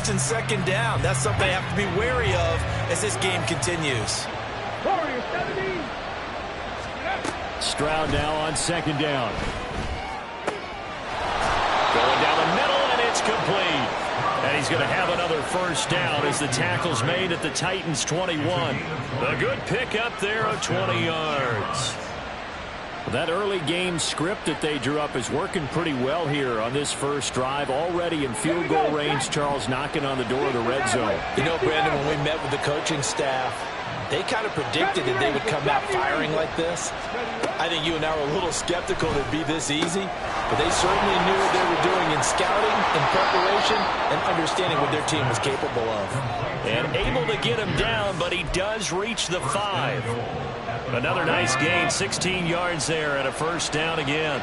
first and second down. That's something they have to be wary of as this game continues. Stroud now on second down. Going down the middle, and it's complete. And he's going to have another first down as the tackle's made at the Titans' 21. A good pick up there of 20 yards. That early game script that they drew up is working pretty well here on this first drive. Already in field goal range, Charles knocking on the door of the red zone. You know, Brandon, when we met with the coaching staff, they kind of predicted that they would come out firing like this. I think you and I were a little skeptical that it'd be this easy, but they certainly knew what they were doing in scouting, in preparation, and understanding what their team was capable of. And able to get him down, but he does reach the 5. Another nice gain, 16 yards there, and a first down again.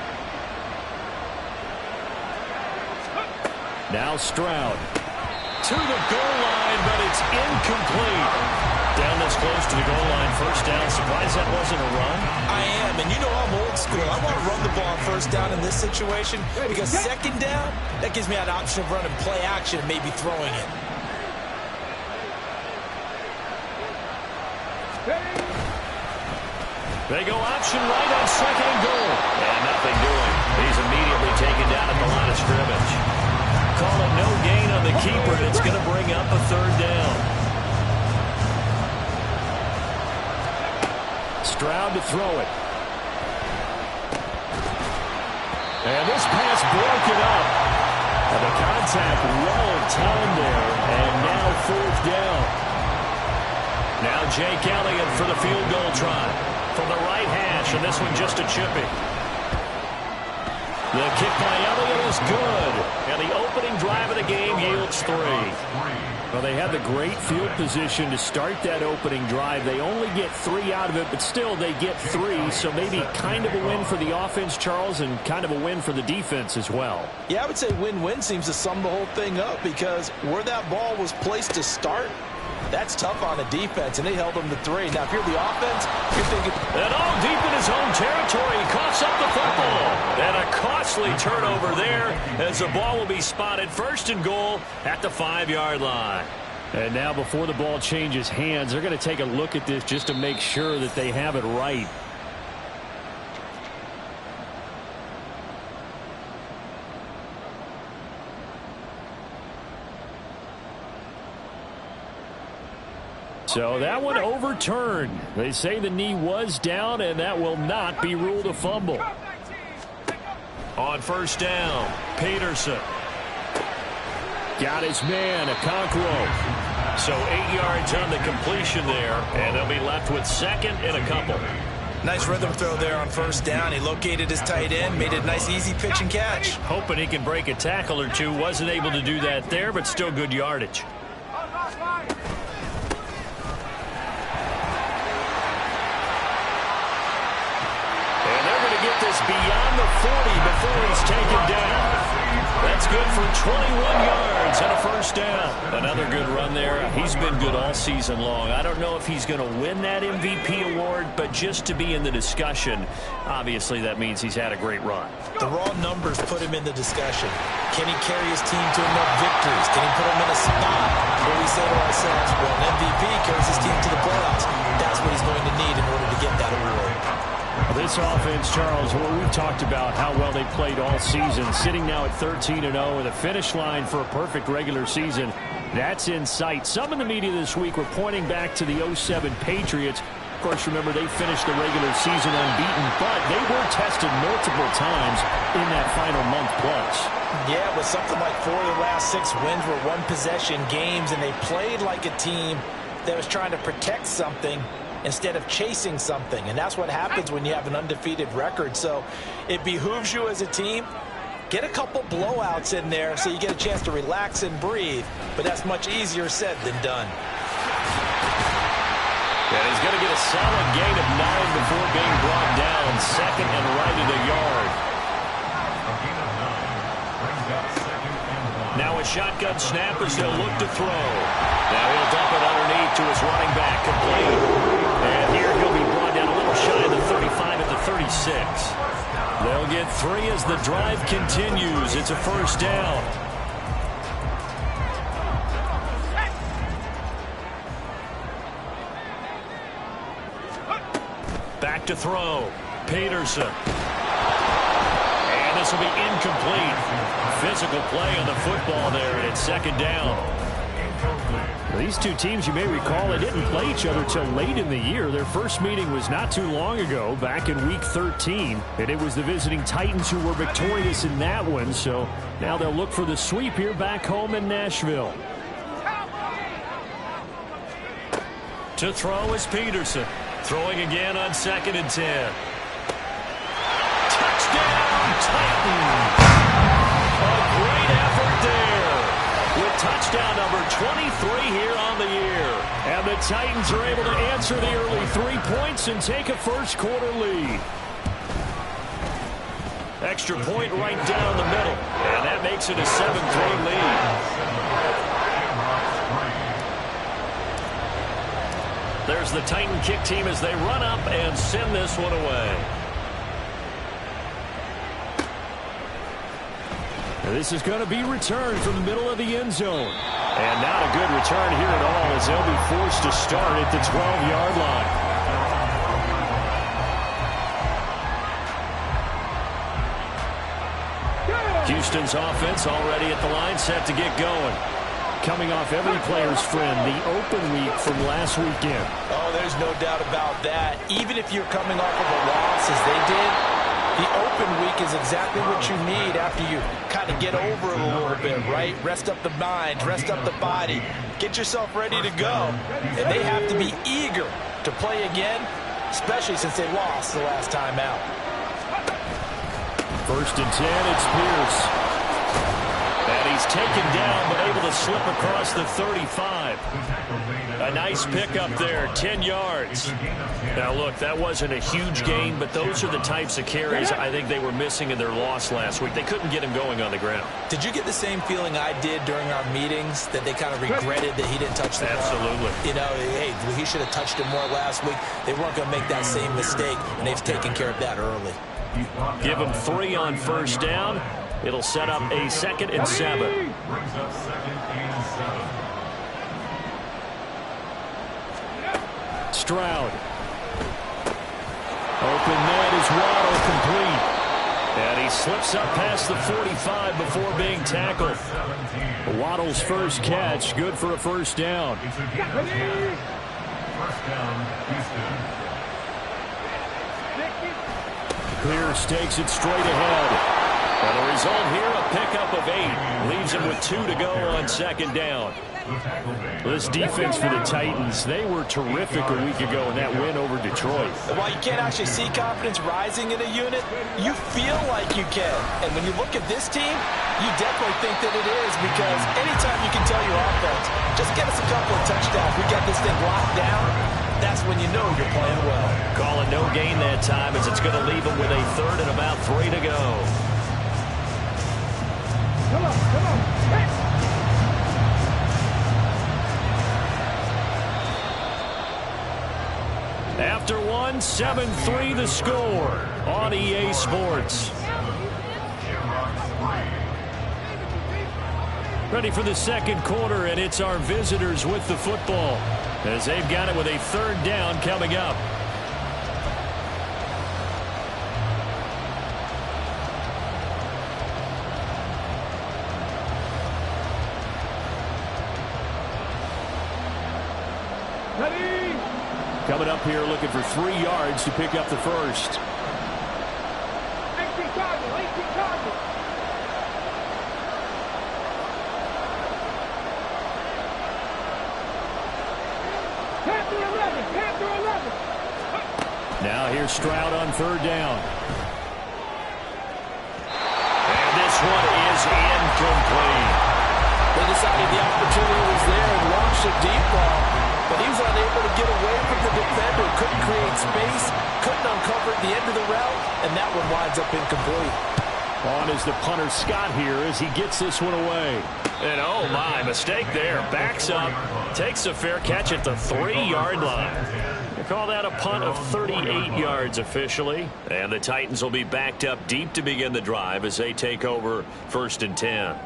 Now Stroud to the goal line, but it's incomplete. Down this close to the goal line, first down. Surprised that wasn't a run? I am, and you know I'm old school. I want to run the ball first down in this situation because second down, that gives me an option of running play action and maybe throwing it. They go option right on second and goal. And nothing doing. He's immediately taken down at the line of scrimmage. Call it no gain on the keeper, and it's going to bring up a third down. Stroud to throw it. And this pass broken up. And the contact well in time there. And now fourth down. Now Jake Elliott for the field goal try. From the right hash, and this one just a chipping. The kick by Elliott is good. And the opening drive of the game yields 3. Well, they had the great field position to start that opening drive. They only get 3 out of it, but still they get 3. So maybe kind of a win for the offense, Charles, and kind of a win for the defense as well. Yeah, I would say win-win seems to sum the whole thing up because where that ball was placed to start, that's tough on the defense, and they held them to 3. Now, if you're the offense, you're thinking... And all deep in his own territory, he coughs up the football. And a costly turnover there as the ball will be spotted first and goal at the 5-yard line. And now before the ball changes hands, they're going to take a look at this just to make sure that they have it right. So that one overturned. They say the knee was down, and that will not be ruled a fumble. On first down, Peterson. Got his man, Okonkwo. So 8 yards on the completion there, and they'll be left with second and a couple. Nice rhythm throw there on first down. He located his tight end, made it a nice easy pitch and catch. Hoping he can break a tackle or two. Wasn't able to do that there, but still good yardage. This beyond the 40 before he's taken down. That's good for 21 yards and a first down. Another good run there. He's been good all season long. I don't know if he's going to win that MVP award, but just to be in the discussion, obviously that means he's had a great run. The raw numbers put him in the discussion. Can he carry his team to enough victories? Can he put him in a spot where we say to ourselves, well, an MVP carries his team to the playoffs. That's what he's going to need in order to get that award. This offense, Charles, well, we've talked about how well they played all season, sitting now at 13-0 with a finish line for a perfect regular season. That's in sight. Some in the media this week were pointing back to the 07 Patriots. Of course, remember, they finished the regular season unbeaten, but they were tested multiple times in that final month plus. Yeah, but something like 4 of the last 6 wins were one-possession games, and they played like a team that was trying to protect something instead of chasing something. And that's what happens when you have an undefeated record. So it behooves you as a team, get a couple blowouts in there so you get a chance to relax and breathe. But that's much easier said than done. And he's going to get a solid gain of 9 before being brought down. Second and right at a yard. Now a shotgun snap as they'll look to throw. Now he'll dump it underneath to his running back, complete. And here he'll be brought down a little shy of the 35 at the 36. They'll get 3 as the drive continues. It's a first down. Back to throw. Peterson. And this will be incomplete. Physical play on the football there, and it's second down. These two teams, you may recall, they didn't play each other till late in the year. Their first meeting was not too long ago, back in Week 13. And it was the visiting Titans who were victorious in that one. So now they'll look for the sweep here back home in Nashville. To throw is Peterson. Throwing again on 2nd and 10. Touchdown, Titans! A great effort there with touchdown number 23 here on the year. And the Titans are able to answer the early 3 points and take a first-quarter lead. Extra point right down the middle, and that makes it a 7-3 lead. There's the Titan kick team as they run up and send this one away. This is going to be returned from the middle of the end zone. And not a good return here at all as they'll be forced to start at the 12-yard line. Houston's offense already at the line, set to get going. Coming off every player's friend, the open week from last weekend. Oh, there's no doubt about that. Even if you're coming off of a loss as they did, the open week is exactly what you need after you kind of get over it a little bit, right? Rest up the mind, rest up the body, get yourself ready to go. And they have to be eager to play again, especially since they lost the last time out. 1st and 10, it's Pierce. And he's taken down, but able to slip across the 35. A nice pickup there, 10 yards. Now, look, that wasn't a huge gain, but those are the types of carries I think they were missing in their loss last week. They couldn't get him going on the ground. Did you get the same feeling I did during our meetings, that they kind of regretted that he didn't touch the ball? Absolutely. You know, hey, he should have touched it more last week. They weren't going to make that same mistake, and they've taken care of that early. Give him 3 on 1st down. It'll set up a 2nd and 7. Stroud. Open net is Waddle, complete. And he slips up past the 45 before being tackled. Waddle's first catch, good for a 1st down. Pierce takes it straight ahead. And the result here, a pickup of 8. Leaves him with 2 to go on 2nd down. This defense for the Titans, they were terrific a week ago in that win over Detroit. While you can't actually see confidence rising in a unit, you feel like you can. And when you look at this team, you definitely think that it is, because anytime you can tell your offense, just get us a couple of touchdowns, we got this thing locked down, that's when you know you're playing well. Calling no gain that time as it's going to leave him with a 3rd and about 3 to go. Come on, come on. Hey. After 1, 7-3 the score on EA Sports. Ready for the 2nd quarter, and it's our visitors with the football as they've got it with a 3rd down coming up. Ready. Coming up here looking for 3 yards to pick up the 1st. 18 target, 18 target. Panther 11, Panther 11. Now here's Stroud on 3rd down. And this one is incomplete. They decided the opportunity was there and launched a deep ball, but he was unable to get away from the defender, couldn't create space, couldn't uncover the end of the route, and that one winds up incomplete. On is the punter Scott here as he gets this one away. And oh my, mistake there. Backs up, takes a fair catch at the 3-yard line. They call that a punt of 38 yards officially. And the Titans will be backed up deep to begin the drive as they take over 1st and 10.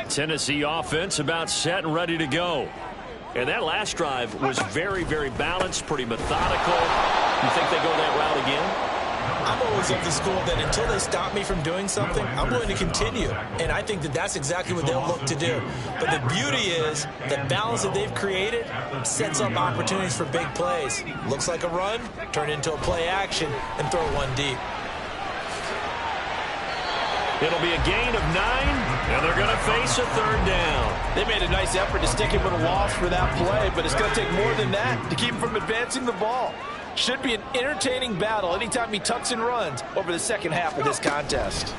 Tennessee offense about set and ready to go. And that last drive was very, very balanced, pretty methodical. You think they go that route again? I'm always of the school that until they stop me from doing something, I'm going to continue. And I think that that's exactly what they'll look to do. But the beauty is the balance that they've created sets up opportunities for big plays. Looks like a run, turn into a play action, and throw one deep. It'll be a gain of 9, and they're going to face a 3rd down. They made a nice effort to stick him with a loss for that play, but it's going to take more than that to keep him from advancing the ball. Should be an entertaining battle anytime he tucks and runs over the second half of this contest.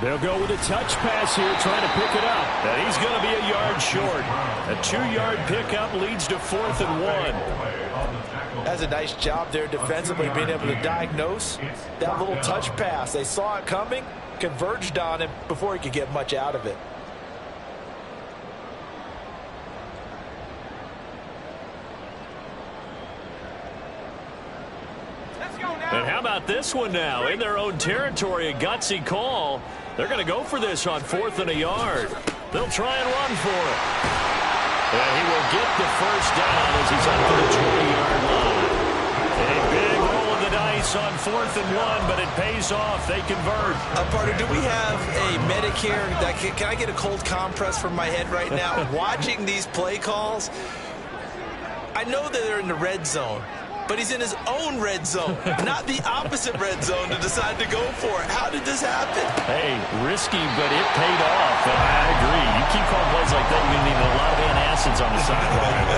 They'll go with a touch pass here, trying to pick it up. And he's going to be a yard short. A 2-yard pickup leads to 4th and 1. That's a nice job there defensively, being able to diagnose that little touch pass. They saw it coming, converged on him before he could get much out of it. And how about this one now? In their own territory, a gutsy call. They're going to go for this on 4th and a yard. They'll try and run for it. And he will get the first down as he's up to the 20-yard line. A big roll of the dice on 4th and 1, but it pays off. They convert. Partner, do we have a Medicare? Can I get a cold compress from my head right now? Watching these play calls, I know that they're in the red zone, but he's in his own red zone, not the opposite red zone to decide to go for it. How did this happen? Hey, risky, but it paid off. And I agree. You keep calling plays like that, you're going to need a lot of antacids on the sideline.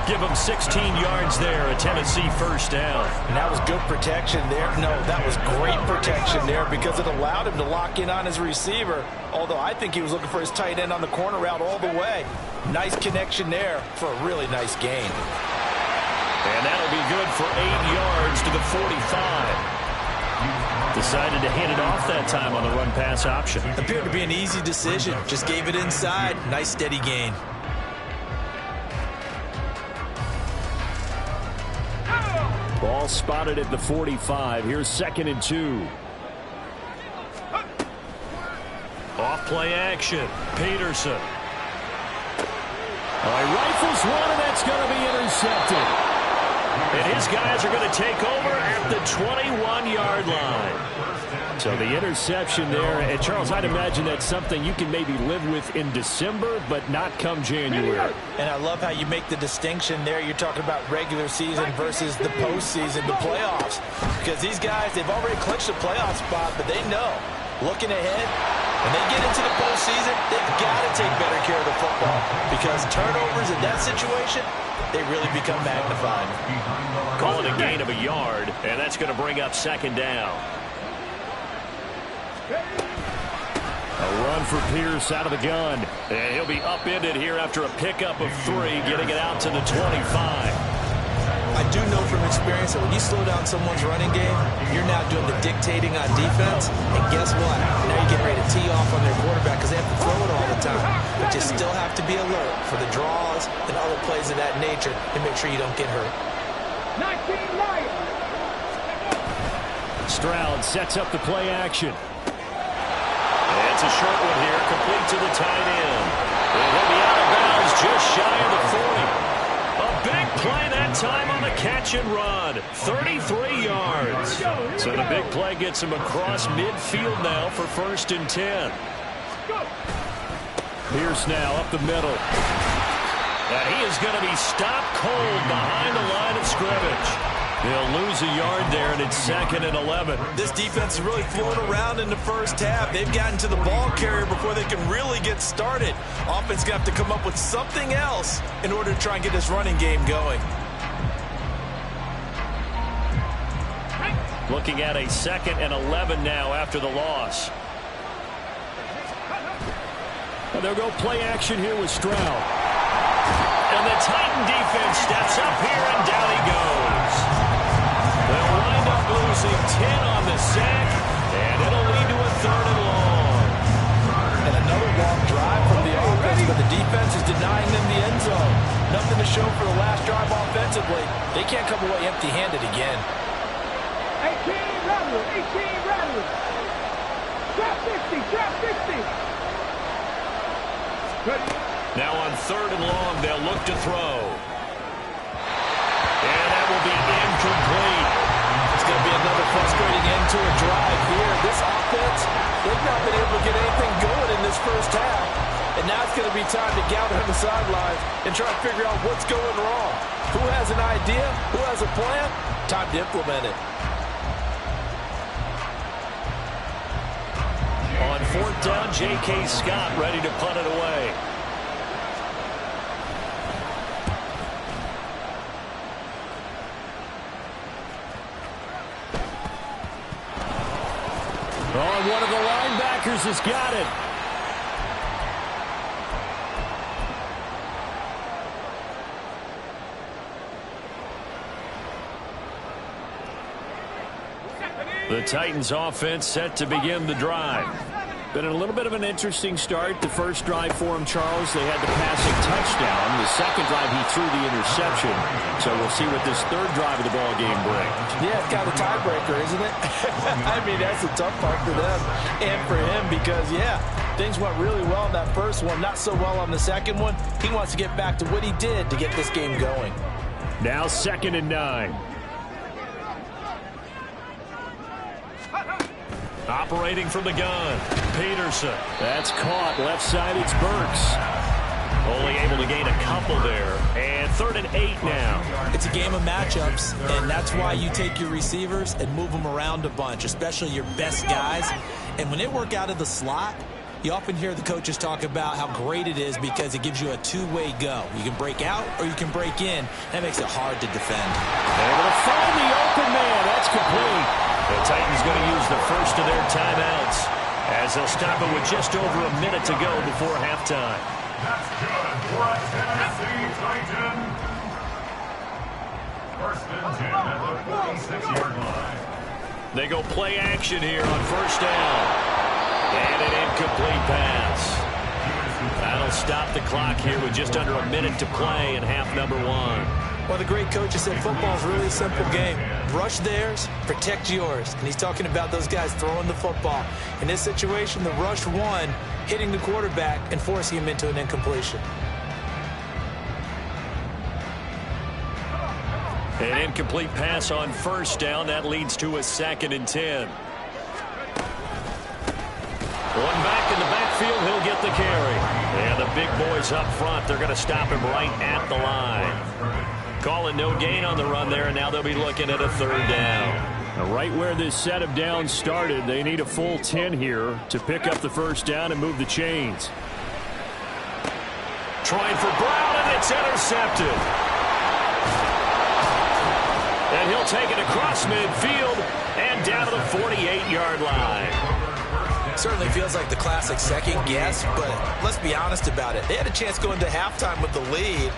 Give him 16 yards there, a Tennessee first down. And that was good protection there. No, that was great protection there because it allowed him to lock in on his receiver, although I think he was looking for his tight end on the corner route all the way. Nice connection there for a really nice gain. And that'll be good for 8 yards to the 45. Decided to hand it off that time on the run-pass option. Appeared to be an easy decision. Just gave it inside. Nice steady gain. Ball spotted at the 45. Here's 2nd and 2. Off play action. Peterson. All right, rifles one, and that's going to be intercepted. And his guys are going to take over at the 21-yard line. So the interception there. And, Charles, I'd imagine that's something you can maybe live with in December, but not come January. And I love how you make the distinction there. You're talking about regular season versus the postseason, the playoffs. Because these guys, they've already clinched a playoff spot, but they know, looking ahead, when they get into the postseason, they've got to take better care of the football. Because turnovers in that situation, they really become magnified. Calling a gain of a yard, and that's going to bring up 2nd down. A run for Pierce out of the gun. And he'll be upended here after a pickup of 3, getting it out to the 25. I do know from experience that when you slow down someone's running game, you're now doing the dictating on defense. And guess what? Now you're getting ready to tee off on their quarterback because they have to throw it all the time. But you still have to be alert for the draws and other plays of that nature to make sure you don't get hurt. 19 Lions. Stroud sets up the play action. It's a short one here, complete to the tight end. And he'll be out of bounds just shy of the 40. A big play that time on the catch and run. 33 yards. So the big play gets him across midfield now for 1st and 10. Pierce now up the middle. And he is going to be stopped cold behind the line of scrimmage. They'll lose a yard there, and it's 2nd and 11. This defense is really floating around in the first half. They've gotten to the ball carrier before they can really get started. Offense going to have to come up with something else in order to try and get this running game going. Looking at a 2nd and 11 now after the loss. And they'll go play action here with Stroud. And the Titan defense steps up here, and down he goes. They'll wind up losing 10 on the sack, and it'll lead to a 3rd and long. And another long drive from the offense, but the defense is denying them the end zone. Nothing to show for the last drive offensively. They can't come away empty-handed again. 18 rattlers. 18 rattlers. Drop 60. Drop 60. Good. Now on 3rd and long. They'll look to throw. And that will be incomplete. It's going to be another frustrating end to a drive here. This offense, they've not been able to get anything going in this first half. And now it's going to be time to gather on the sidelines and try to figure out what's going wrong. Who has an idea? Who has a plan? Time to implement it. On 4th down, J.K. Scott ready to punt it away. Oh, one of the linebackers has got it. The Titans offense set to begin the drive. Been a little bit of an interesting start. The first drive for him, Charles, they had the passing touchdown. The second drive, he threw the interception. So we'll see what this third drive of the ball game brings. Yeah, it's got a tiebreaker, isn't it? I mean, that's a tough part for them and for him because, yeah, things went really well in that first one, not so well on the second one. He wants to get back to what he did to get this game going. Now 2nd and 9. Operating from the gun, Peterson. That's caught. Left side, it's Burks. Only able to gain a couple there. And 3rd and 8 now. It's a game of matchups, and that's why you take your receivers and move them around a bunch, especially your best guys. And when they work out of the slot, you often hear the coaches talk about how great it is because it gives you a two-way go. You can break out or you can break in. That makes it hard to defend. Able to find the open man. That's complete. The Titans going to use the first of their timeouts as they'll stop it with just over a minute to go before halftime. That's good for a Tennessee Titan. 1st and 10 at the 46-yard line. They go play action here on 1st down. And an incomplete pass. That'll stop the clock here with just under a minute to play in half number 1. Well, the great coach has said football is really a simple game. Rush theirs, protect yours. And he's talking about those guys throwing the football. In this situation, the rush one, hitting the quarterback and forcing him into an incompletion. An incomplete pass on 1st down. That leads to a 2nd and 10. One back in the backfield, he'll get the carry. And the big boys up front, they're going to stop him right at the line. Calling no gain on the run there, and now they'll be looking at a 3rd down. Now, right where this set of downs started, they need a full 10 here to pick up the 1st down and move the chains. Trying for Brown, and it's intercepted. And he'll take it across midfield and down to the 48-yard line. Certainly feels like the classic second guess, but let's be honest about it. They had a chance going to halftime with the lead.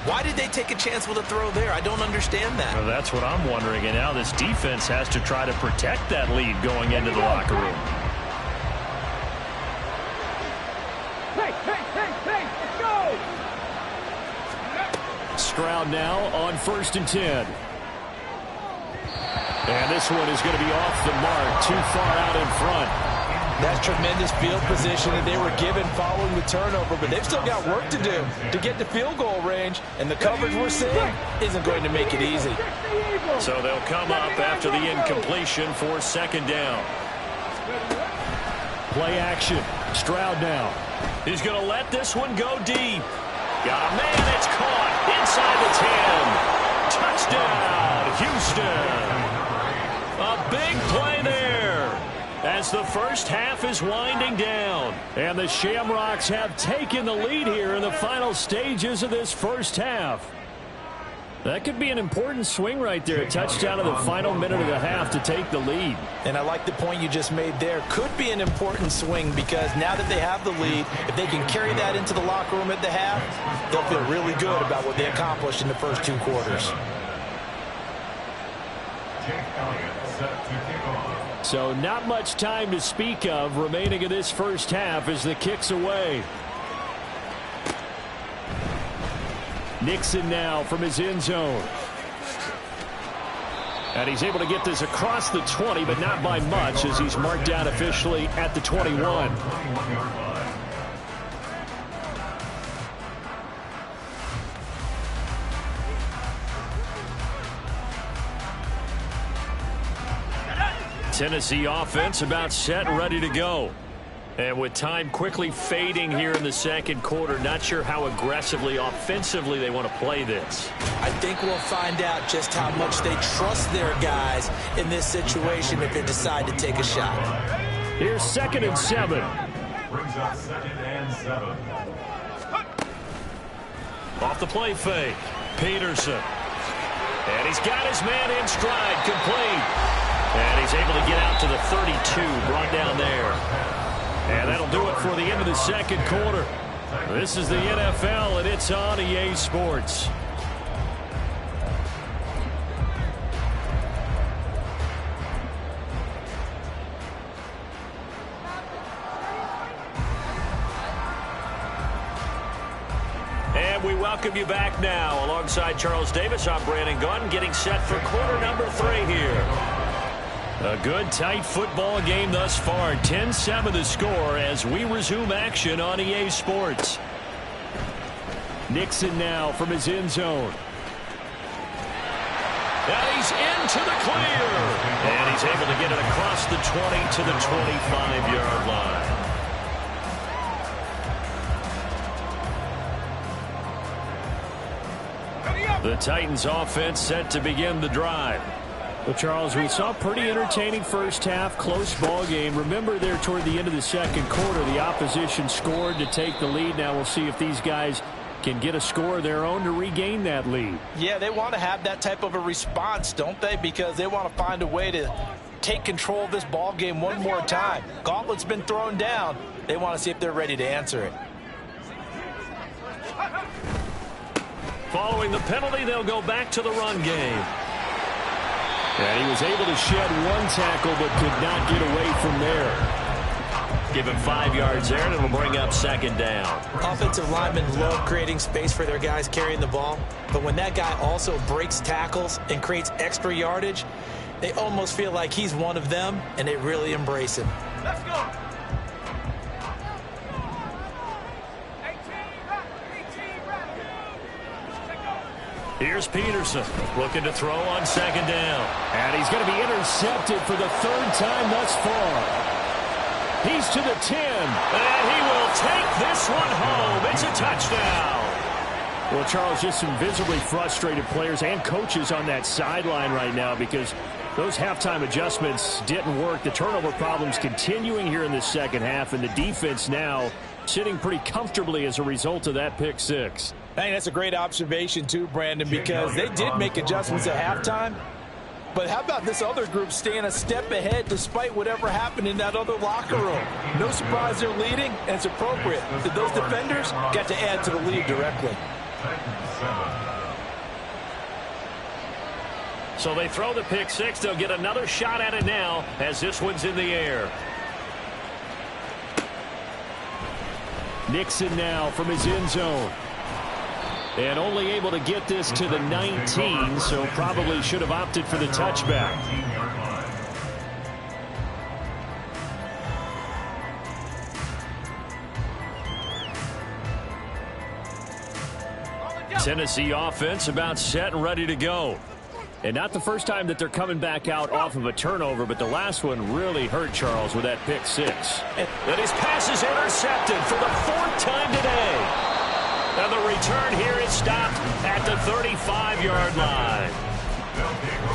Why did they take a chance with a throw there? I don't understand that. Well, that's what I'm wondering, and now this defense has to try to protect that lead going into the locker room. Hey, let's go! Stroud now on 1st and 10. And this one is going to be off the mark, too far out in front. That's tremendous field position that they were given following the turnover, but they've still got work to do to get to field goal range, and the coverage we're seeing isn't going to make it easy. So they'll come up after the incompletion for 2nd down. Play action. Stroud now. He's going to let this one go deep. Got a man, it's caught inside the 10. Touchdown, Houston. A big play there as the first half is winding down. And the Shamrocks have taken the lead here in the final stages of this first half. That could be an important swing right there. A touchdown in the final minute of the half to take the lead. And I like the point you just made there. Could be an important swing because now that they have the lead, if they can carry that into the locker room at the half, they'll feel really good about what they accomplished in the first 2 quarters. So not much time to speak of remaining in this first half as the kick's away. Nixon now from his end zone. And he's able to get this across the 20, but not by much as he's marked down officially at the 21. Tennessee offense about set and ready to go. And with time quickly fading here in the second quarter, not sure how aggressively, offensively they want to play this. I think we'll find out just how much they trust their guys in this situation if they decide to take a shot. Here's 2nd and 7. Brings up 2nd and 7. Off the play fake, Peterson. And he's got his man in stride, complete. And he's able to get out to the 32, brought down there. And that'll do it for the end of the second quarter. This is the NFL, and it's on EA Sports. And we welcome you back now. Alongside Charles Davis, I'm Brandon Gunn, getting set for quarter number 3 here. A good, tight football game thus far. 10-7 the score as we resume action on EA Sports. Nixon now from his end zone. And he's into the clear. And he's able to get it across the 20 to the 25-yard line. The Titans offense set to begin the drive. Well, Charles, we saw a pretty entertaining first half, close ball game. Remember there toward the end of the second quarter, the opposition scored to take the lead. Now we'll see if these guys can get a score of their own to regain that lead. Yeah, they want to have that type of a response, don't they? Because they want to find a way to take control of this ball game one more time. Gauntlet's been thrown down. They want to see if they're ready to answer it. Following the penalty, they'll go back to the run game. And he was able to shed one tackle but could not get away from there. Give him 5 yards there, and it'll bring up 2nd down. Offensive linemen love creating space for their guys carrying the ball, but when that guy also breaks tackles and creates extra yardage, they almost feel like he's one of them, and they really embrace him. Let's go. Here's Peterson looking to throw on 2nd down. And he's going to be intercepted for the 3rd time thus far. He's to the 10. And he will take this one home. It's a touchdown. Well, Charles, just some visibly frustrated players and coaches on that sideline right now because those halftime adjustments didn't work. The turnover problems continuing here in the second half, and the defense now sitting pretty comfortably as a result of that pick 6. I think that's a great observation too, Brandon, because they did make adjustments at halftime. But how about this other group staying a step ahead despite whatever happened in that other locker room? No surprise they're leading, and it's appropriate that those defenders got to add to the lead directly. So they throw the pick 6. They'll get another shot at it now as this one's in the air. Nixon now from his end zone. And only able to get this to the 19, so probably should have opted for the touchback. Tennessee offense about set and ready to go. And not the first time that they're coming back out off of a turnover, but the last one really hurt Charles with that pick 6. And his pass is intercepted for the 4th time today. And the return here is stopped at the 35-yard line.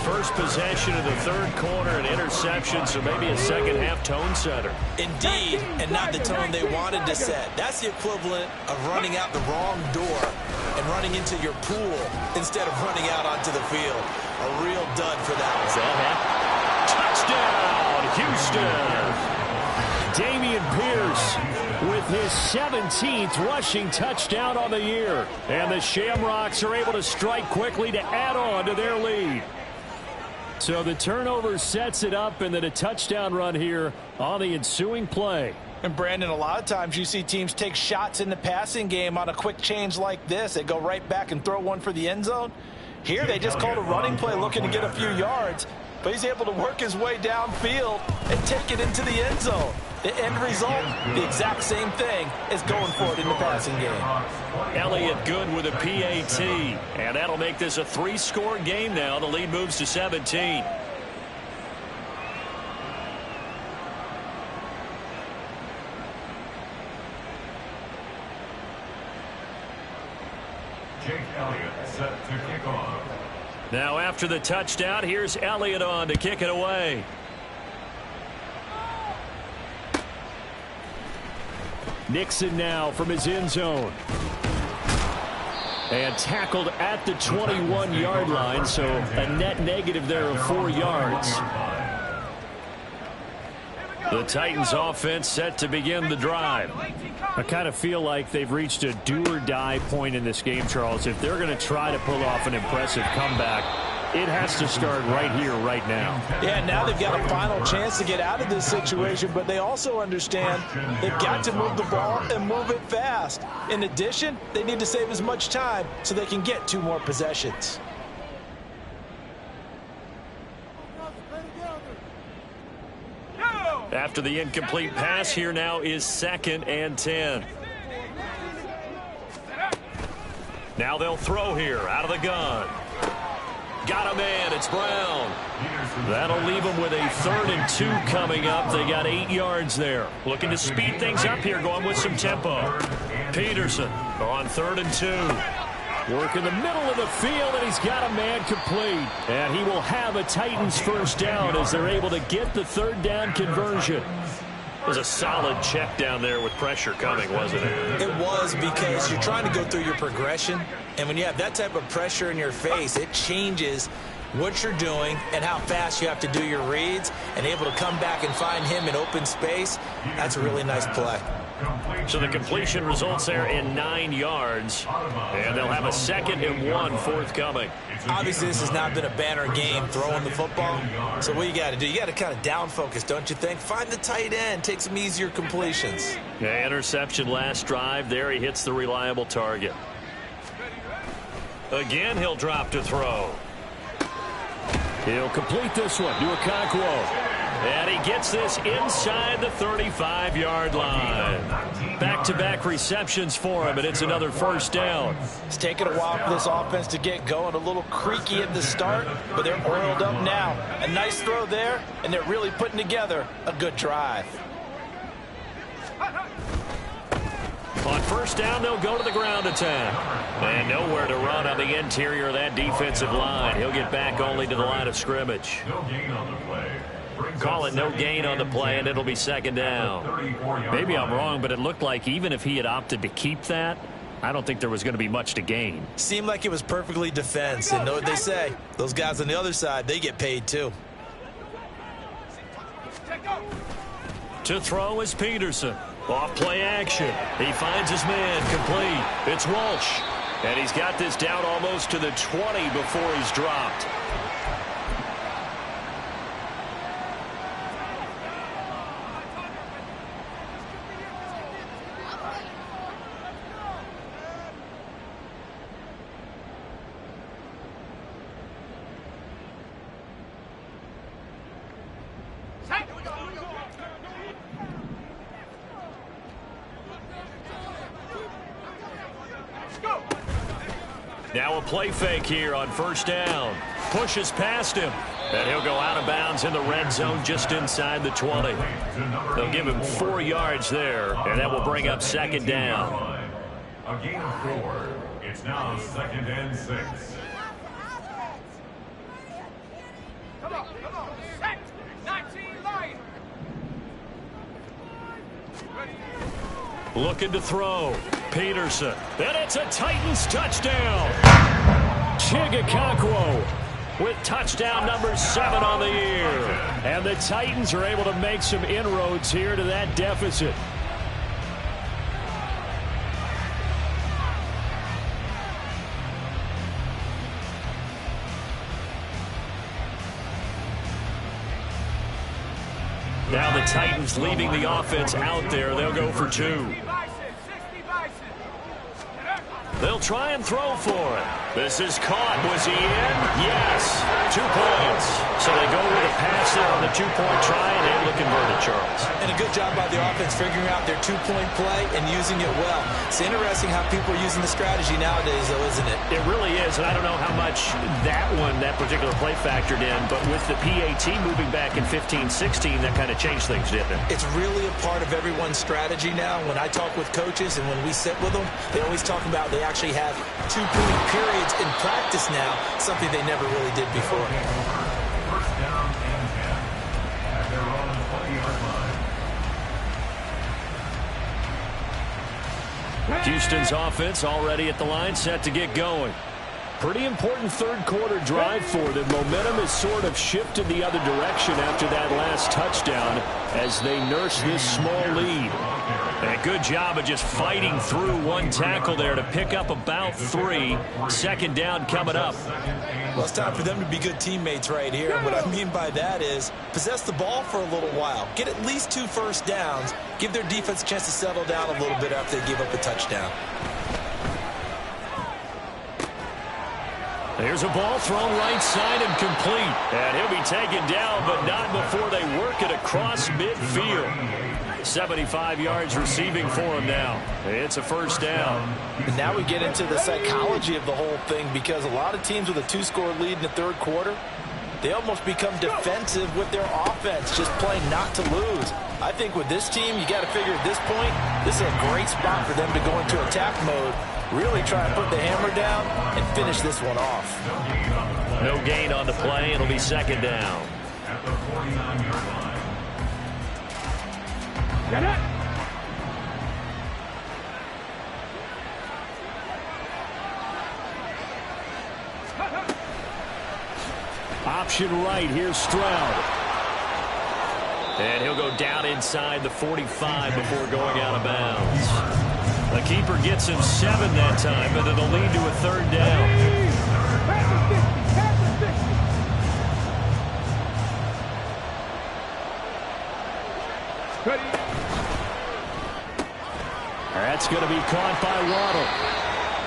First possession of the 3rd quarter, an interception, so maybe a second-half tone setter. Indeed, and not the tone they wanted to set. That's the equivalent of running out the wrong door and running into your pool instead of running out onto the field. A real dud for that Touchdown, Houston! Dameon Pierce with his 17th rushing touchdown on the year. And the Shamrocks are able to strike quickly to add on to their lead. So the turnover sets it up, and then a touchdown run here on the ensuing play. And Brandon, a lot of times you see teams take shots in the passing game on a quick change like this. They go right back and throw one for the end zone. Here they just called a running play looking to get a few yards, but he's able to work his way downfield and take it into the end zone. The end result, the exact same thing as going for it in the passing game. Elliott good with a PAT, and that'll make this a 3-score game now. The lead moves to 17. Jake Elliott set to kick off. Now after the touchdown, here's Elliott on to kick it away. Nixon now from his end zone. And tackled at the 21-yard line, so a net negative there of 4 yards. The Titans offense set to begin the drive. I kind of feel like they've reached a do-or-die point in this game, Charles. If they're going to try to pull off an impressive comeback, it has to start right here, right now. Yeah, now they've got a final chance to get out of this situation, but they also understand they've got to move the ball and move it fast. In addition, they need to save as much time so they can get 2 more possessions. After the incomplete pass, here now is 2nd and 10. Now they'll throw here out of the gun. Got a man. It's Brown. That'll leave them with a 3rd and 2 coming up. They got 8 yards there. Looking to speed things up here, going with some tempo. Peterson on 3rd and 2. Work in the middle of the field, and he's got a man complete. And he will have a Titans first down as they're able to get the 3rd down conversion. It was a solid check down there with pressure coming, wasn't it? It was, because you're trying to go through your progression, and when you have that type of pressure in your face, it changes what you're doing and how fast you have to do your reads, and able to come back and find him in open space. That's a really nice play. So the completion results there in 9 yards, and they'll have a 2nd and 1 forthcoming. Obviously, this has not been a banner game throwing the football. So what you got to do, you got to kind of down focus, don't you think? Find the tight end, take some easier completions. Yeah, interception last drive. There he hits the reliable target. Again, he'll drop to throw. He'll complete this one to Okonkwo. And he gets this inside the 35-yard line. Back-to-back receptions for him, and it's another first down. It's taken a while for this offense to get going. A little creaky at the start, but they're oiled up now. A nice throw there, and they're really putting together a good drive. On first down, they'll go to the ground attack. And nowhere to run on the interior of that defensive line. He'll get back only to the line of scrimmage. No gain on the play. Call it no gain on the play, and it'll be 2nd down. Maybe I'm wrong, but it looked like even if he had opted to keep that, I don't think there was going to be much to gain. Seemed like it was perfectly defense, and know what they say. Those guys on the other side, they get paid too. To throw is Peterson. Off play action. He finds his man complete. It's Walsh. And he's got this down almost to the 20 before he's dropped. Now a play fake here on first down. Pushes past him. And he'll go out of bounds in the red zone just inside the 20. They'll give him 4 yards there, and that will bring up 2nd down. A gain of 4. It's now 2nd and 6. Come on. Set. 19 line. Looking to throw. Peterson. And it's a Titans touchdown. Okonkwo with touchdown number 7 on the year. And the Titans are able to make some inroads here to that deficit. Now the Titans leaving the offense out there. They'll go for 2. They'll try and throw for it. This is caught. Was he in? Yes. 2 points. So they go with a pass there on the 2-point try and able to convert it, Charles. And a good job by the offense figuring out their 2-point play and using it well. It's interesting how people are using the strategy nowadays, though, isn't it? It really is, and I don't know how much that particular play factored in, but with the PAT moving back in 15-16, that kind of changed things, didn't it? It's really a part of everyone's strategy now. When I talk with coaches and when we sit with them, they always talk about they actually have 2-point periods in practice now, something they never really did before. First down and 10 at their own 20-yard line. Houston's offense already at the line, set to get going. Pretty important third-quarter drive for them. Momentum has sort of shifted the other direction after that last touchdown as they nurse this small lead. And a good job of just fighting through one tackle there to pick up about 3. Second down coming up. Well, it's time for them to be good teammates right here. And what I mean by that is possess the ball for a little while. Get at least 2 first downs. Give their defense a chance to settle down a little bit after they give up a touchdown. There's a ball thrown right side and complete. And he'll be taken down, but not before they work it across midfield. 75 yards receiving for him now. It's a first down. And now we get into the psychology of the whole thing, because a lot of teams with a 2-score lead in the third quarter, they almost become defensive with their offense, just playing not to lose. I think with this team, you got to figure at this point, this is a great spot for them to go into attack mode, really try to put the hammer down and finish this one off. No gain on the play. It'll be second down. At the 49-yard line. Get it! Option right, here's Stroud. And he'll go down inside the 45 before going out of bounds. The keeper gets him 7 that time, but it'll lead to a third down. That's going to be caught by Waddle.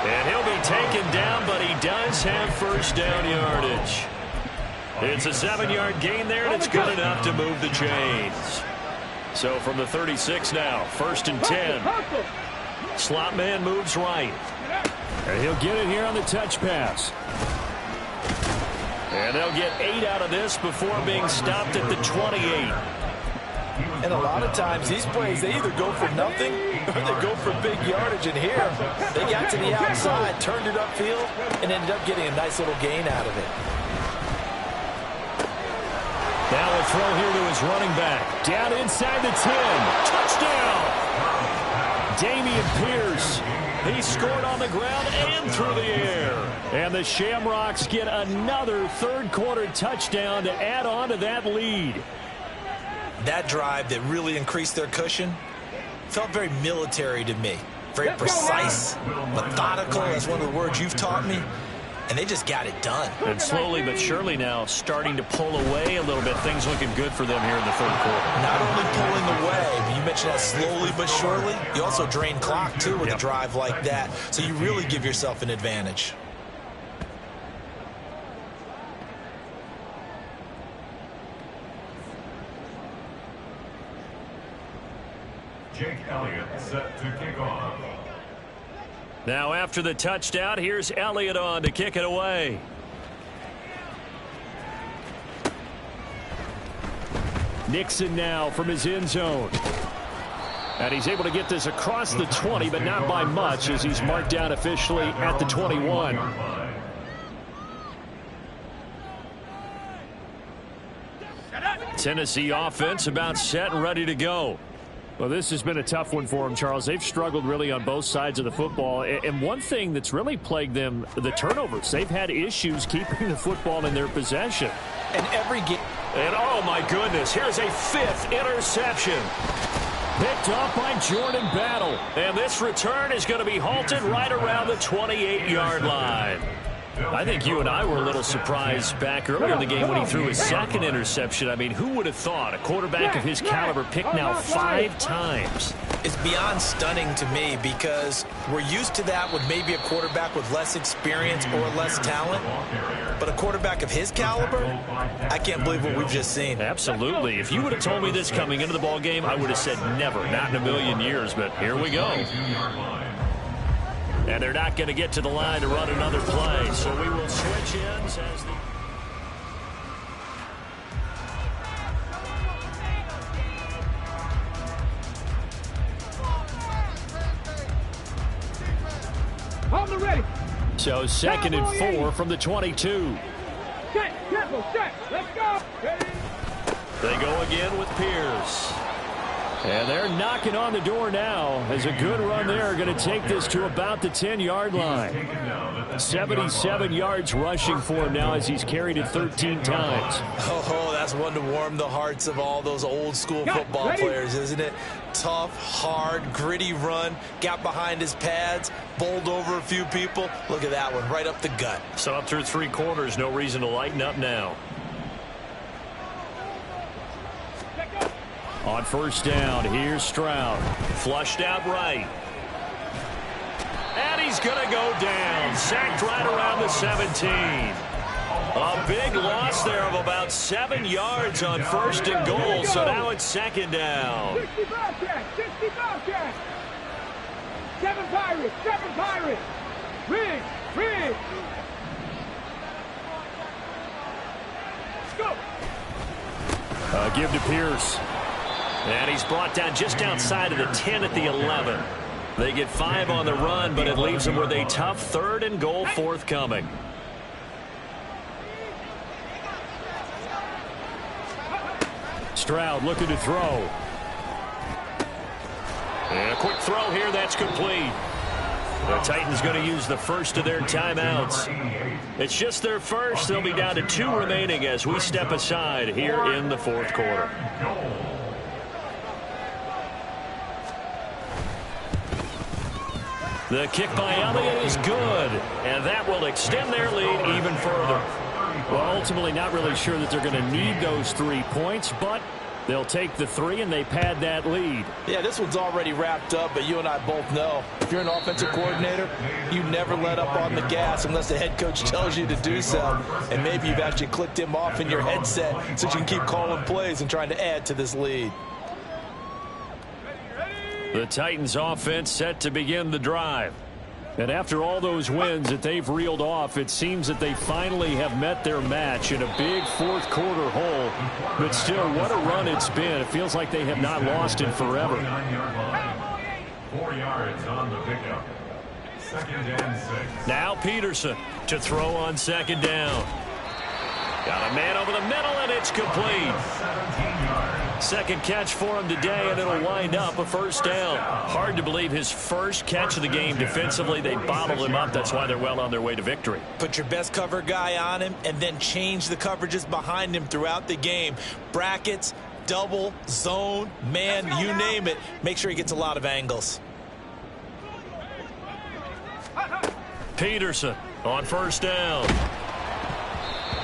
And he'll be taken down, but he does have first down yardage. It's a 7-yard gain there, and it's good enough to move the chains. So from the 36 now, first and 10. Slot man moves right. And he'll get it here on the touch pass. And they'll get 8 out of this before being stopped at the 28. And a lot of times these plays, they either go for nothing or they go for big yardage. And here, they got to the outside, turned it upfield, and ended up getting a nice little gain out of it. Now a throw here to his running back. Down inside the 10. Touchdown! Dameon Pierce. He scored on the ground and through the air. And the Shamrocks get another third-quarter touchdown to add on to that lead. That drive that really increased their cushion felt very military to me. Very precise, methodical, that's one of the words you've taught me. And they just got it done. And slowly but surely now starting to pull away a little bit. Things looking good for them here in the third quarter. Not only pulling away, but you mentioned that slowly but surely. You also drain clock, too, with a drive like that. So you really give yourself an advantage. Jake Elliott set to kick off. Now after the touchdown, here's Elliott on to kick it away. Nixon now from his end zone. And he's able to get this across the 20, but not by much as he's marked down officially at the 21. Tennessee offense about set and ready to go. Well, this has been a tough one for them, Charles. They've struggled really on both sides of the football. And one thing that's really plagued them, the turnovers. They've had issues keeping the football in their possession. And every game. And oh my goodness, here's a 5th interception. Picked off by Jordan Battle. And this return is going to be halted right around the 28-yard line. I think you and I were a little surprised back earlier in the game when he threw his 2nd interception. I mean, who would have thought a quarterback of his caliber picked now 5 times? It's beyond stunning to me because we're used to that with maybe a quarterback with less experience or less talent. But a quarterback of his caliber, I can't believe what we've just seen. Absolutely. If you would have told me this coming into the ball game, I would have said never, not in a million years. But here we go. And they're not going to get to the line to run another play. So we will switch ends as the... Hold So 2nd and 4 from the 22. Let's go. They go again with Pierce. And they're knocking on the door now as a good run there going to take this to about the 10-yard line. 77 yards rushing for him now as he's carried it 13 times. Oh, that's one to warm the hearts of all those old school football players, isn't it? Tough, hard, gritty run, got behind his pads, bowled over a few people. Look at that one, right up the gut. So up through 3 quarters, no reason to lighten up now. On first down, here's Stroud. Flushed out right. And he's going to go down. Sacked right around the 17. A big loss there of about 7 yards on 1st and goal. So now it's 2nd down. 65 catch. 7 Pirates. Rig. Let's go. Give to Pierce. And he's brought down just outside of the 10 at the 11. They get 5 on the run, but it leaves them with a tough 3rd and goal forthcoming. Stroud looking to throw. And a quick throw here, that's complete. The Titans going to use the first of their timeouts. It's just their first. They'll be down to 2 remaining as we step aside here in the 4th quarter. The kick by Elliott is good, and that will extend their lead even further. Well, ultimately not really sure that they're going to need those 3 points, but they'll take the 3 and they pad that lead. Yeah, this one's already wrapped up, but you and I both know if you're an offensive coordinator, you never let up on the gas unless the head coach tells you to do so. And maybe you've actually clicked him off in your headset so you can keep calling plays and trying to add to this lead. The Titans offense set to begin the drive. And after all those wins that they've reeled off, it seems that they finally have met their match in a big 4th quarter hole. But still, what a run it's been. It feels like they have not lost in forever. 4 yards on the pickup. 2nd and 6. Now Peterson to throw on 2nd down. Got a man over the middle, and it's complete. 17 yards. 2nd catch for him today, and it'll wind up a 1st down. Hard to believe his first catch of the game. Defensively, they bottled him up. That's why they're well on their way to victory. Put your best cover guy on him and then change the coverages behind him throughout the game. Brackets, double, zone, man, you name it. Make sure he gets a lot of angles. Peterson on 1st down.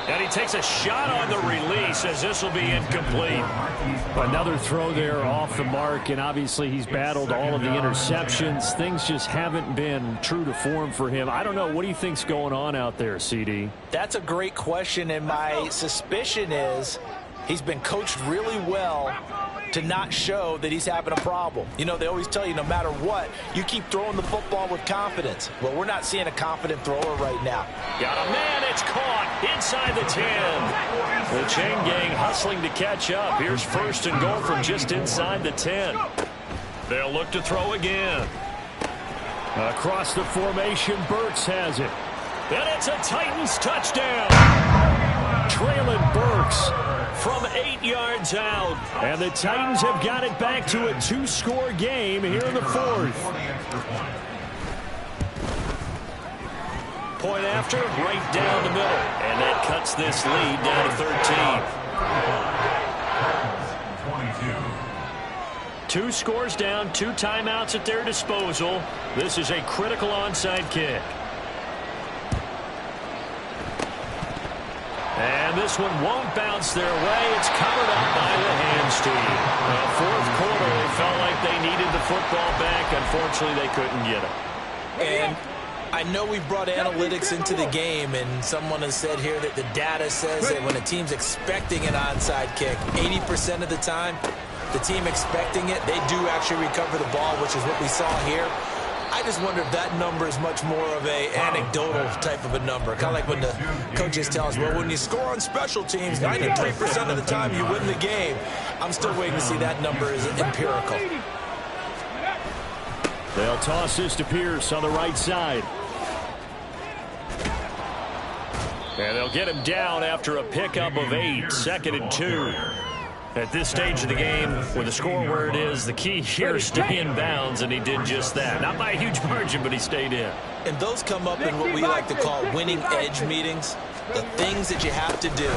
And he takes a shot on the release as this will be incomplete. Another throw there off the mark, and obviously he's battled all of the interceptions. Things just haven't been true to form for him. I don't know. What do you think's going on out there, CD? That's a great question, and my suspicion is he's been coached really well to not show that he's having a problem. You know, they always tell you no matter what, you keep throwing the football with confidence. Well, we're not seeing a confident thrower right now. Got a man, it's caught inside the 10. The chain gang hustling to catch up. Here's 1st and goal from just inside the 10. They'll look to throw again. Across the formation, Burks has it. And it's a Titans touchdown. Traylon Burks from 8 yards out. And the Titans have got it back to a 2-score game here in the 4th. Point after, right down the middle. And that cuts this lead down to 13. 2 scores down, 2 timeouts at their disposal. This is a critical onside kick. And this one won't bounce their way. It's covered up by the hands team. 4th quarter, they felt like they needed the football back. Unfortunately, they couldn't get it. And I know we've brought analytics into the game, and someone has said here that the data says that when a team's expecting an onside kick, 80% of the time, the team expecting it, they do actually recover the ball, which is what we saw here. I just wonder if that number is much more of a anecdotal type of a number. Kind of like when the coaches tell us, well, when you score on special teams, 93% of the time you win the game. I'm still waiting to see that number is empirical. They'll toss this to Pierce on the right side. And they'll get him down after a pickup of 8, 2nd and 2. At this stage of the game, with the score where it is, the key here is stay in bounds, and he did just that. Not by a huge margin, but he stayed in. And those come up in what we like to call winning edge meetings. The things that you have to do,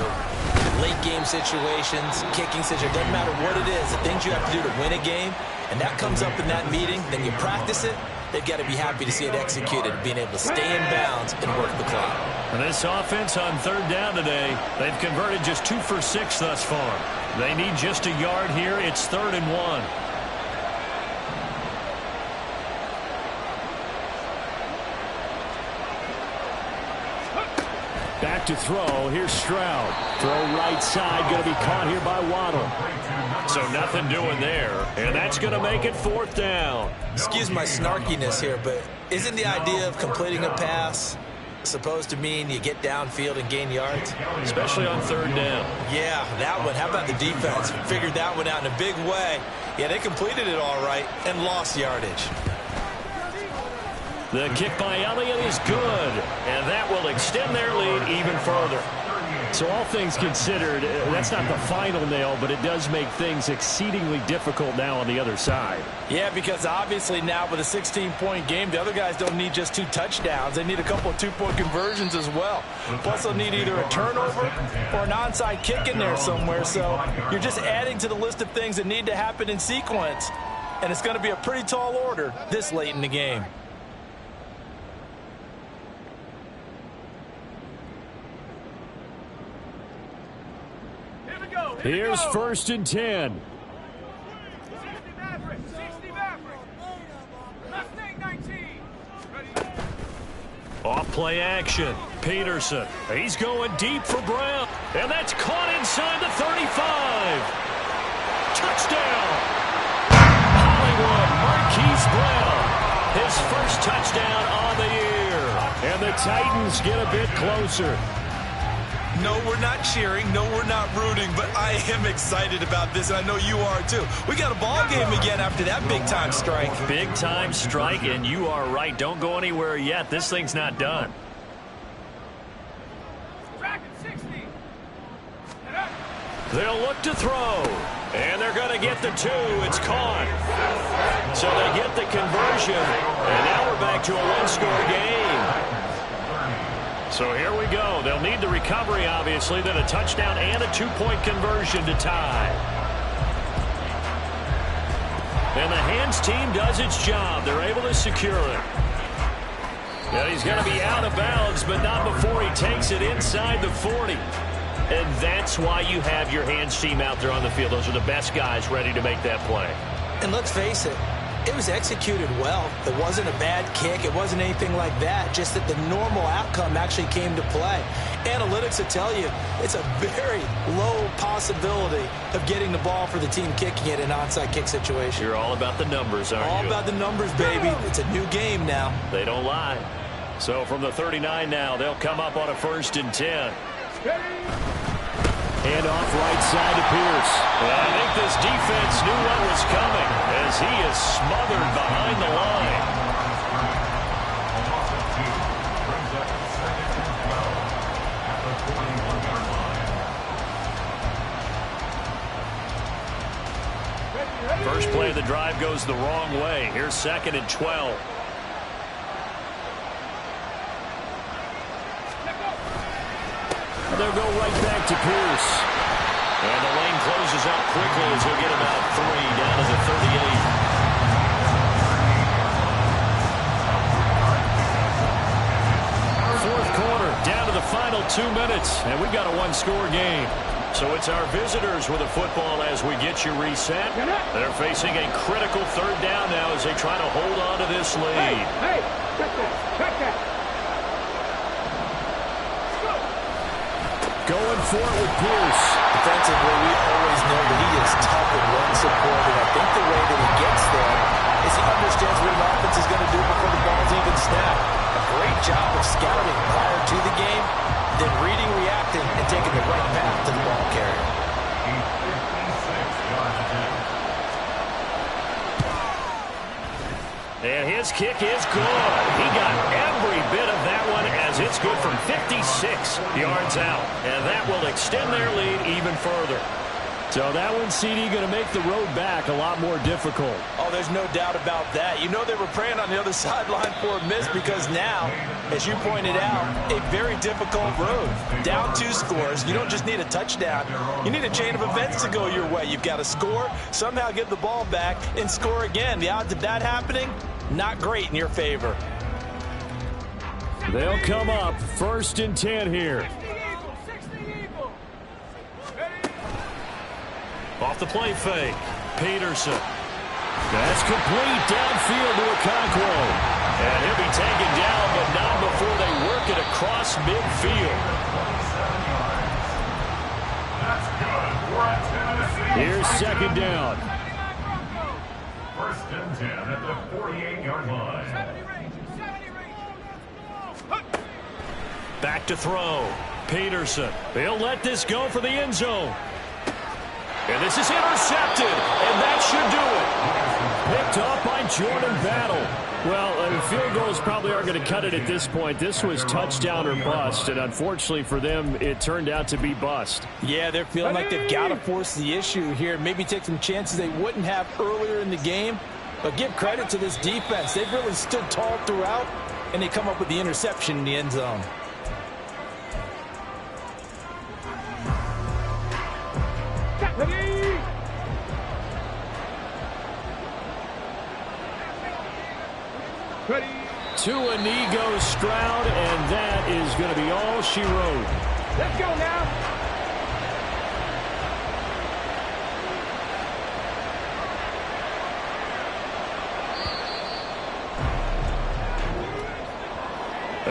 late game situations, kicking situations, doesn't matter what it is, the things you have to do to win a game, and that comes up in that meeting, then you practice it, they've got to be happy to see it executed, being able to stay in bounds and work the clock. And this offense on 3rd down today, they've converted just 2 for 6 thus far. They need just a yard here. It's 3rd and 1. Back to throw. Here's Stroud. Throw right side. Going to be caught here by Waddle. So nothing doing there. And that's going to make it 4th down. Excuse my snarkiness here, but isn't the idea of completing a pass supposed to mean you get downfield and gain yards? Especially on 3rd down. Yeah, that one. How about the defense? Figured that one out in a big way. Yeah, they completed it all right and lost yardage. The kick by Elliott is good, and that will extend their lead even further. So all things considered, that's not the final nail, but it does make things exceedingly difficult now on the other side. Yeah, because obviously now with a 16-point game, the other guys don't need just 2 touchdowns. They need a couple of 2-point conversions as well. Plus, they'll need either a turnover or an onside kick in there somewhere. So you're just adding to the list of things that need to happen in sequence. And it's going to be a pretty tall order this late in the game. Here's 1st and 10. 60 Maverick. Mustang 19. Ready. Off play action. Peterson. He's going deep for Brown. And that's caught inside the 35. Touchdown. Hollywood Marquise Brown. His first touchdown on the year. And the Titans get a bit closer. No, we're not cheering. No, we're not rooting. But I am excited about this, and I know you are too. We got a ball game again after that big-time strike. Big-time strike, and you are right. Don't go anywhere yet. This thing's not done. They'll look to throw. And they're going to get the 2. It's caught. So they get the conversion. And now we're back to a 1-score game. So here we go. They'll need the recovery, obviously, then a touchdown and a 2-point conversion to tie. And the hands team does its job. They're able to secure it. And he's going to be out of bounds, but not before he takes it inside the 40. And that's why you have your hands team out there on the field. Those are the best guys ready to make that play. And let's face it, it was executed well. It wasn't a bad kick. It wasn't anything like that. Just that the normal outcome actually came to play. Analytics will tell you it's a very low possibility of getting the ball for the team kicking it in an onside kick situation. You're all about the numbers, aren't you? All about the numbers, baby. It's a new game now. They don't lie. So from the 39 now, they'll come up on a 1st and 10. And off right side to Pierce. Well, I think this defense knew what was coming as he is smothered behind the line. First play of the drive goes the wrong way. Here's 2nd and 12. They'll go right back to Pierce. And the lane closes out quickly as he'll get about 3 down to the 38. Fourth quarter, down to the final 2 minutes, and we've got a 1-score game. So it's our visitors with the football as we get you reset. They're facing a critical 3rd down now as they try to hold on to this lead. Hey, check that. Going for it with Pierce. Defensively, we always know that he is tough and run support, and I think the way that he gets there is he understands what an offense is going to do before the ball's even snapped. A great job of scouting prior to the game, then reading, reacting, and taking the right path to the ball carrier. And his kick is good. He got every bit of that one as it's good from 56 yards out. And that will extend their lead even further. So that one, CD, going to make the road back a lot more difficult. Oh, there's no doubt about that. You know they were praying on the other sideline for a miss because now, as you pointed out, a very difficult road. Down 2 scores. You don't just need a touchdown. You need a chain of events to go your way. You've got to score, somehow get the ball back, and score again. The odds of that happening, not great in your favor. They'll come up 1st and 10 here. Off the play fake. Peterson. That's complete downfield to Okonkwo. And he'll be taken down, but not before they work it across midfield. Here's 2nd down. 1st and 10 at the 48-yard line. Back to throw. Peterson. They'll let this go for the end zone. And this is intercepted, and that should do it. Picked off by Jordan Battle. Well, field goals probably aren't going to cut it at this point. This was touchdown or bust, and unfortunately for them, it turned out to be bust. Yeah, they're feeling like they've got to force the issue here. Maybe take some chances they wouldn't have earlier in the game. But give credit to this defense. They've really stood tall throughout, and they come up with the interception in the end zone. Ready. To Inigo Stroud, and that is going to be all she wrote. Let's go now.